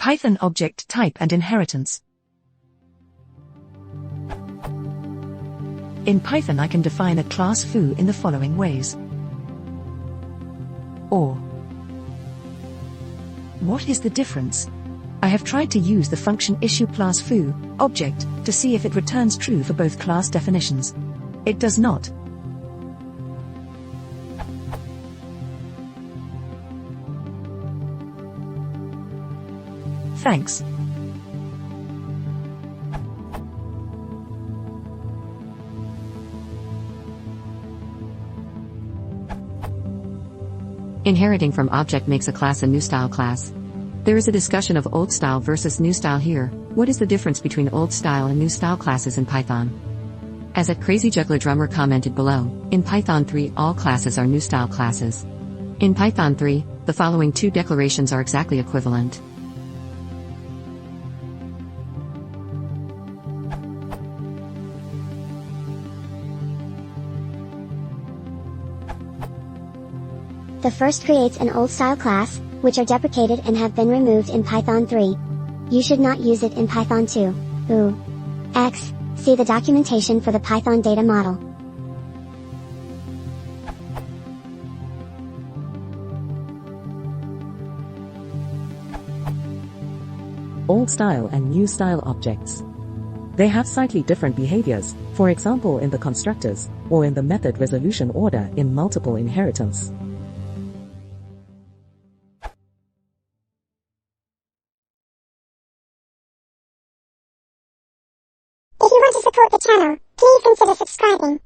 Python object type and inheritance. In Python I can define a class foo in the following ways. Or, what is the difference? I have tried to use the function issueClass foo object to see if it returns true for both class definitions. It does not. Thanks. Inheriting from object makes a class a new style class. There is a discussion of old style versus new style here. What is the difference between old style and new style classes in Python? As Crazy Juggler Drummer commented below, in Python 3 all classes are new style classes. In Python 3, the following two declarations are exactly equivalent. The first creates an old style class, which are deprecated and have been removed in Python 3. You should not use it in Python 2. X. See the documentation for the Python data model. Old style and new style objects. They have slightly different behaviors, for example in the constructors, or in the method resolution order in multiple inheritance. If you want to support the channel, please consider subscribing.